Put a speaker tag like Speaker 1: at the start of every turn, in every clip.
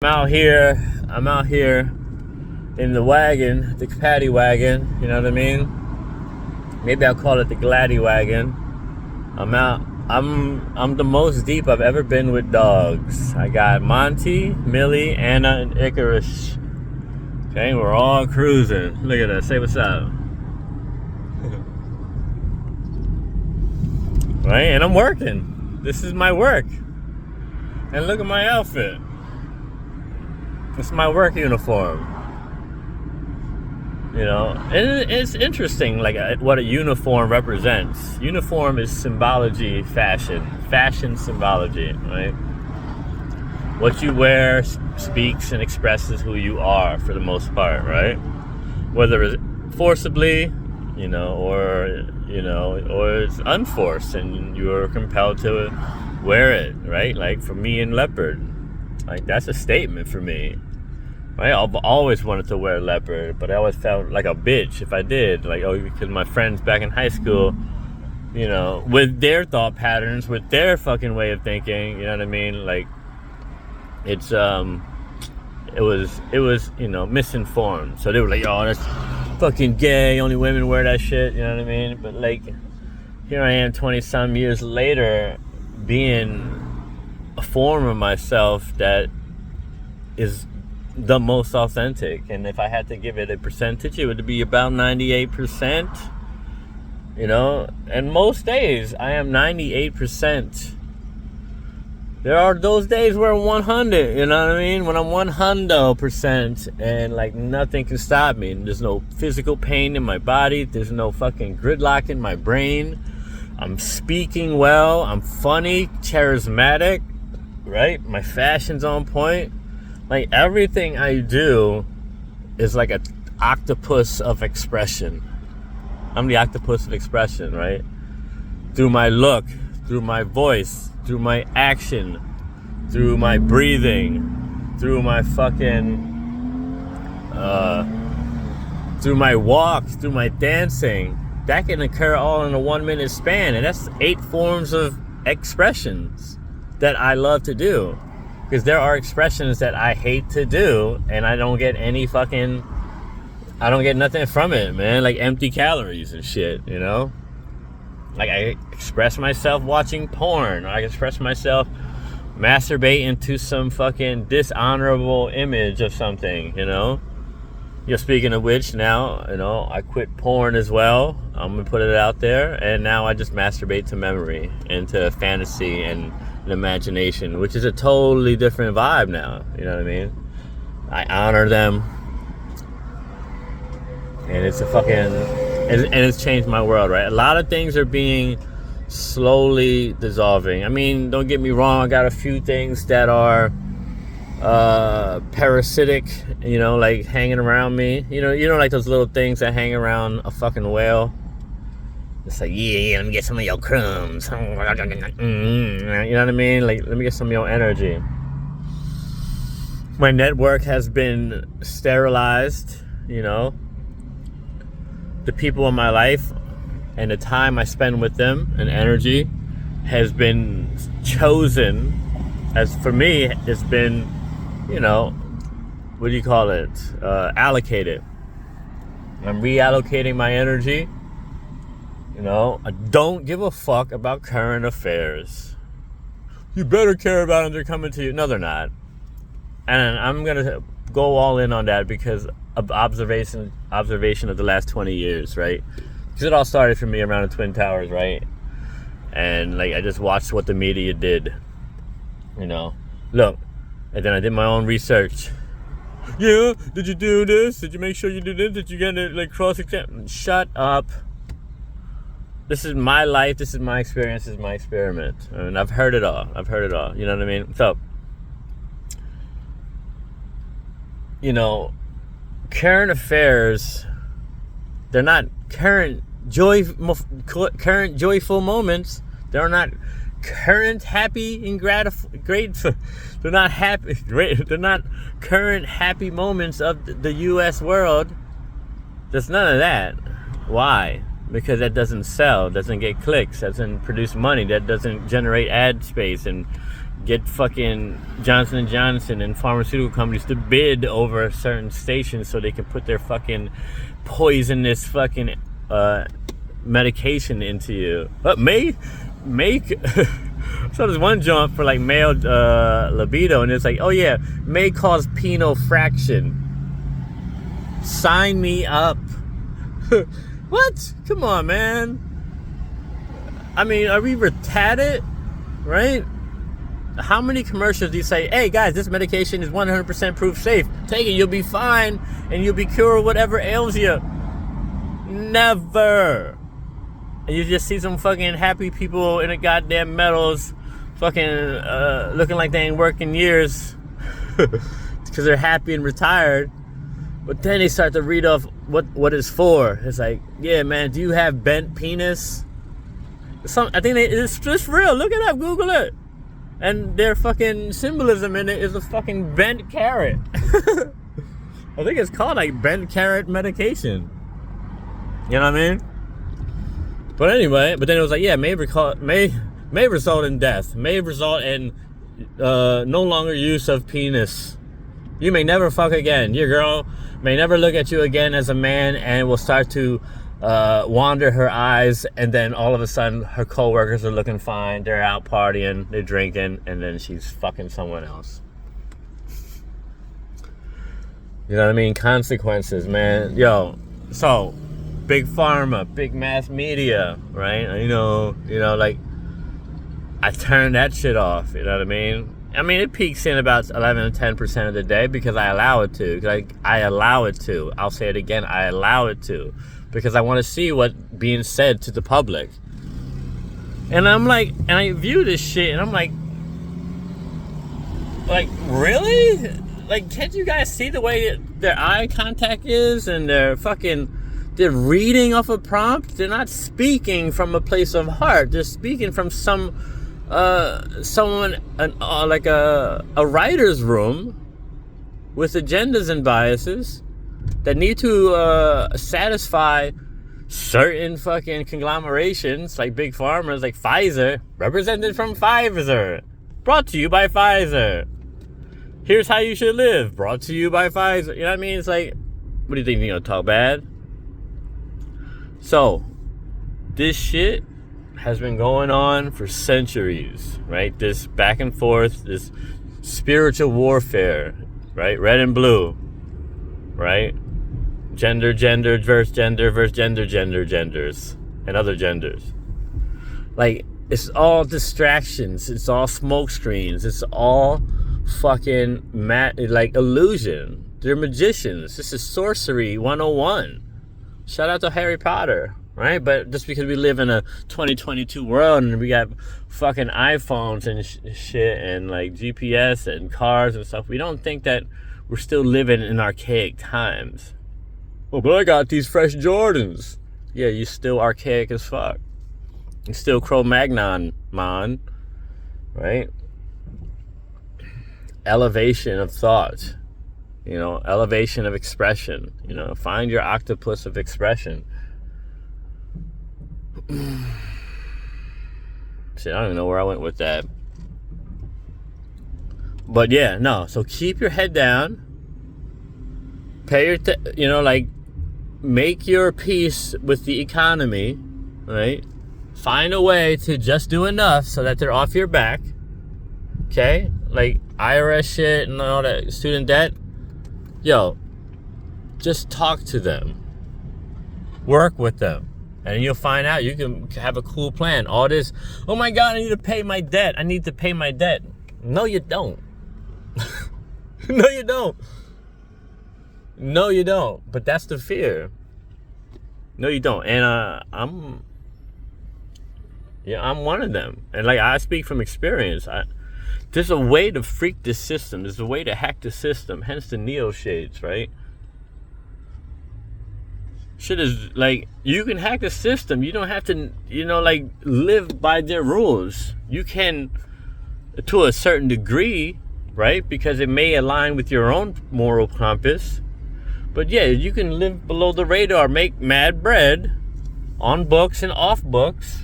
Speaker 1: I'm out here in the wagon, the paddy wagon, you know what I mean? Maybe I'll call it the Gladdy wagon. I'm the most deep I've ever been with dogs. I got Monty, Millie, Anna, and Icarus. Okay, we're all cruising. Look at us, say what's up. Right, and I'm working. This is my work. And look at my outfit. It's my work uniform. You know, and it's interesting, like what a uniform represents. Uniform is symbology, fashion symbology, right? What you wear speaks and expresses who you are for the most part, right? Whether it's forcibly, or it's unforced and you're compelled to wear it, right? Like for me in leopard, like that's a statement for me. Right? I've always wanted to wear leopard, but I always felt like a bitch if I did. Like, because my friends back in high school, with their thought patterns, with their fucking way of thinking, you know what I mean? Like, it was misinformed. So they were like, that's fucking gay, only women wear that shit, you know what I mean? But like, here I am 20 some years later, being a form of myself that is the most authentic, and if I had to give it a percentage, it would be about 98%. And most days I am 98%. There are those days where I'm 100, you know what I mean? When I'm 100% and like nothing can stop me, and there's no physical pain in my body, there's no fucking gridlock in my brain. I'm speaking well, I'm funny, charismatic, right? My fashion's on point. Like everything I do is like an octopus of expression. I'm the octopus of expression, right? Through my look, through my voice, through my action, through my breathing, through my fucking, through my walk, through my dancing. That can occur all in a 1 minute span. And that's 8 forms of expressions that I love to do. Because there are expressions that I hate to do, and I don't get nothing from it, man. Like empty calories and shit, Like I express myself watching porn, or I express myself masturbating to some fucking dishonorable image of something, Speaking of which, now, I quit porn as well. I'm gonna put it out there, and now I just masturbate to memory and to fantasy and imagination, which is a totally different vibe now, you know what I mean? I honor them, and it's it's changed my world, right? A lot of things are being slowly dissolving. I mean, don't get me wrong, I got a few things that are parasitic, like hanging around me, like those little things that hang around a fucking whale. It's like, yeah, let me get some of your crumbs. You know what I mean? Like, let me get some of your energy. My network has been sterilized, The people in my life and the time I spend with them and energy has been chosen. As for me, it's been, what do you call it? Allocated. I'm reallocating my energy. I don't give a fuck about current affairs. You better care about them, they're coming to you. No, they're not. And I'm going to go all in on that because of observation of the last 20 years, right? Because it all started for me around the Twin Towers, right? And like I just watched what the media did. Look, and then I did my own research. Yeah, did you do this? Did you make sure you did this? Did you get it like cross-examined? Shut up. This is my life, this is my experience, this is my experiment. And I've heard it all. You know what I mean? So, current affairs, they're not current joyful moments. They're not current happy and grateful. They're not happy. They're not current happy moments of the U.S. world. There's none of that. Why? Because that doesn't sell, doesn't get clicks, doesn't produce money, that doesn't generate ad space and get fucking Johnson & Johnson and pharmaceutical companies to bid over certain stations so they can put their fucking poisonous fucking medication into you. But make so there's one jump for like male libido, and it's like, oh yeah, may cause penile fraction. Sign me up. What? Come on, man. I mean, are we retarded? Right? How many commercials do you say, hey guys, this medication is 100% proof safe. Take it, you'll be fine, and you'll be cured whatever ails you. Never. And you just see some fucking happy people in a goddamn medals fucking looking like they ain't working years because they're happy and retired. But then they start to read off what it's for. It's like, yeah, man, do you have bent penis? I think it's just real. Look it up, Google it. And their fucking symbolism in it is a fucking bent carrot. I think it's called like bent carrot medication. You know what I mean? But anyway, but then it was like, yeah, may result in death. May result in no longer use of penis. You may never fuck again. Your girl may never look at you again as a man, and will start to wander her eyes, and then all of a sudden her coworkers are looking fine, they're out partying, they're drinking, and then she's fucking someone else. You know what I mean? Consequences, man. Yo, so big pharma, big mass media, right? You know, like I turn that shit off. You know what I mean? I mean, it peaks in about 11 to 10% of the day because I allow it to. I allow it to. I'll say it again. I allow it to. Because I want to see what's being said to the public. And I'm like, and I view this shit, and I'm like, really? Like, can't you guys see the way their eye contact is, and they're reading off a prompt? They're not speaking from a place of heart. They're speaking from someone like a writer's room with agendas and biases that need to satisfy certain fucking conglomerations like big pharmas, like Pfizer, represented from Pfizer, brought to you by Pfizer. Here's how you should live, brought to you by Pfizer. You know what I mean? It's like, what do you think, you're gonna talk bad? So, this shit has been going on for centuries, right? This back and forth, this spiritual warfare, right? Red and blue, right? Gender versus genders, and other genders. Like, it's all distractions. It's all smoke screens. It's all fucking like illusion. They're magicians. This is sorcery 101. Shout out to Harry Potter, right? But just because we live in a 2022 world and we got fucking iPhones and shit and like GPS and cars and stuff, we don't think that we're still living in archaic times. Oh, but I got these fresh Jordans. Yeah, you still archaic as fuck. You still Cro-Magnon, man. Right? Elevation of thought. You know, elevation of expression. You know, find your octopus of expression. Shit, I don't even know where I went with that. But yeah, no. So keep your head down. Pay your, make your peace with the economy, right? Find a way to just do enough so that they're off your back. Okay? Like IRS shit and all that student debt. Yo, just talk to them. Work with them. And you'll find out you can have a cool plan. All this, oh my God, I need to pay my debt. I need to pay my debt. No, you don't. No, you don't. No, you don't. But that's the fear. No, you don't. And I'm one of them. And like, I speak from experience. There's a way to freak the system. There's a way to hack the system. Hence the Neo shades, right? Shit is like, you can hack the system. You don't have to, live by their rules. You can, to a certain degree, right? Because it may align with your own moral compass. But yeah, you can live below the radar, make mad bread on books and off books.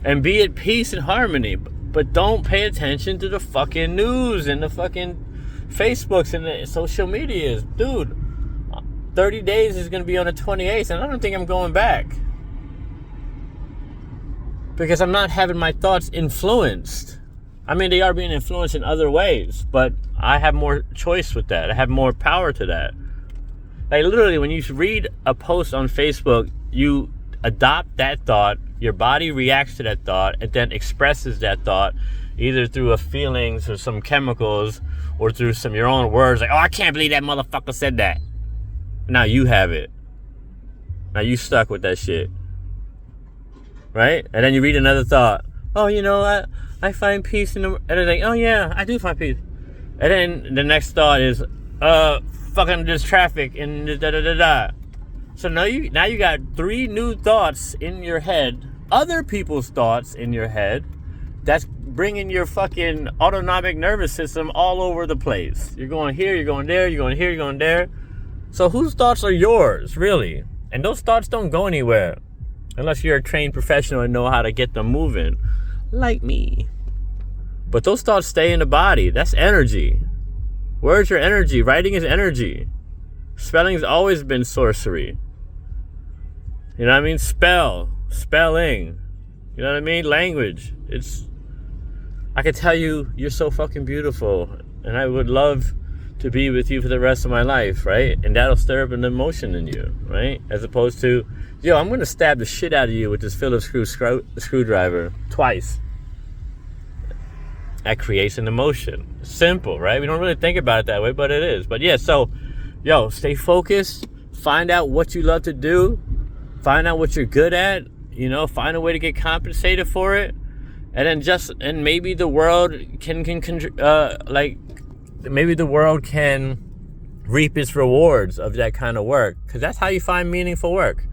Speaker 1: and be at peace and harmony. But don't pay attention to the fucking news and the fucking Facebooks and the social medias. Dude, 30 days is going to be on the 28th, and I don't think I'm going back. Because I'm not having my thoughts influenced. I mean, they are being influenced in other ways, but I have more choice with that. I have more power to that. Like, literally, when you read a post on Facebook, you adopt that thought, your body reacts to that thought, and then expresses that thought either through a feelings or some chemicals or through some your own words, like, oh, I can't believe that motherfucker said that. Now you have it. Now you stuck with that shit. Right? And then you read another thought. Oh, you know, I find peace in the... And it's like, oh yeah, I do find peace. And then the next thought is, fucking there's traffic and da-da-da-da. So now you got 3 new thoughts in your head, other people's thoughts in your head, that's bringing your fucking autonomic nervous system all over the place. You're going here, you're going there, you're going here, you're going there. So whose thoughts are yours, really? And those thoughts don't go anywhere unless you're a trained professional and know how to get them moving, like me. But those thoughts stay in the body. That's energy. Where's your energy? Writing is energy. Spelling's always been sorcery. You know what I mean? Spelling. You know what I mean? Language. I could tell you, you're so fucking beautiful, and I would love to be with you for the rest of my life, right? And that'll stir up an emotion in you, right? As opposed to, yo, I'm gonna stab the shit out of you with this Phillips screwdriver twice. That creates an emotion. Simple, right? We don't really think about it that way, but it is. But yeah, so, yo, stay focused. Find out what you love to do. Find out what you're good at. You know, find a way to get compensated for it. And then maybe the world maybe the world can reap its rewards of that kind of work. Because that's how you find meaningful work.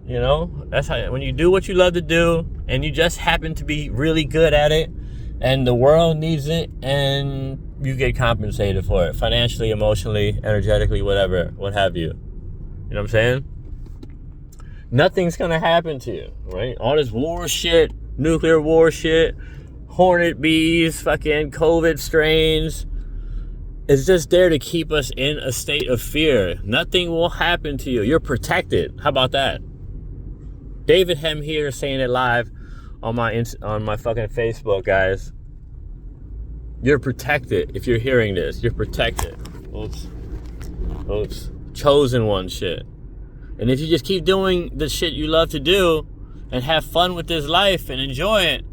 Speaker 1: You know, that's how, when you do what you love to do and you just happen to be really good at it and the world needs it and you get compensated for it financially, emotionally, energetically, whatever, what have you. You know what I'm saying? Nothing's going to happen to you, right? All this war shit, nuclear war shit, hornet bees, fucking COVID strains. It's just there to keep us in a state of fear. Nothing will happen to you. You're protected. How about that? David Hem here saying it live on my fucking Facebook, guys. You're protected. If you're hearing this, you're protected. Oops. Chosen one shit. And if you just keep doing the shit you love to do and have fun with this life and enjoy it,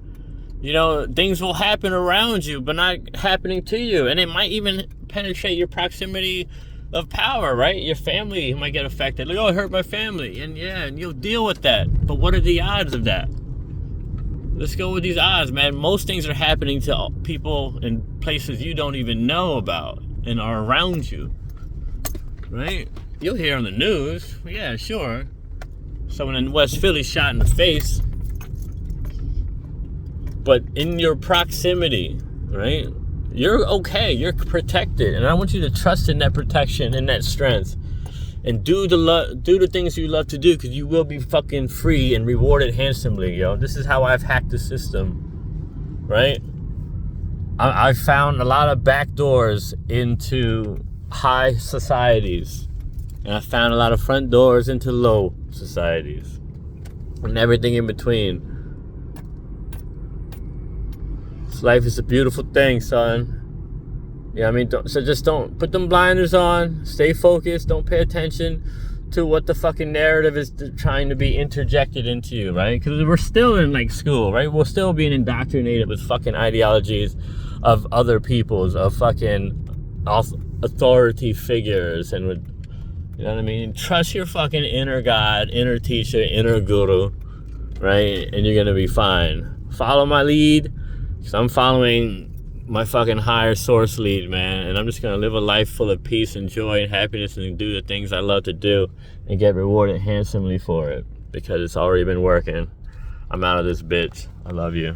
Speaker 1: you know, things will happen around you, but not happening to you. And it might even penetrate your proximity of power, right? Your family might get affected. Like, oh, I hurt my family. And yeah, and you'll deal with that. But what are the odds of that? Let's go with these odds, man. Most things are happening to people in places you don't even know about and are around you, right? You'll hear on the news. Yeah, sure. Someone in West Philly shot in the face. But in your proximity, right? You're okay. You're protected. And I want you to trust in that protection and that strength. And do the things you love to do, because you will be fucking free and rewarded handsomely, yo. This is how I've hacked the system, right? I've found a lot of back doors into high societies. And I found a lot of front doors into low societies. And everything in between. Life is a beautiful thing, son. You know what I mean? Just don't put them blinders on. Stay focused. Don't pay attention to what the fucking narrative is trying to be interjected into you, right? Because we're still in like school, right? We're still being indoctrinated with fucking ideologies of other people's, of fucking authority figures, and with, you know what I mean? Trust your fucking inner God, inner teacher, inner guru, right? And you're gonna be fine. Follow my lead. So I'm following my fucking higher source lead, man. And I'm just going to live a life full of peace and joy and happiness and do the things I love to do and get rewarded handsomely for it, because it's already been working. I'm out of this bitch. I love you.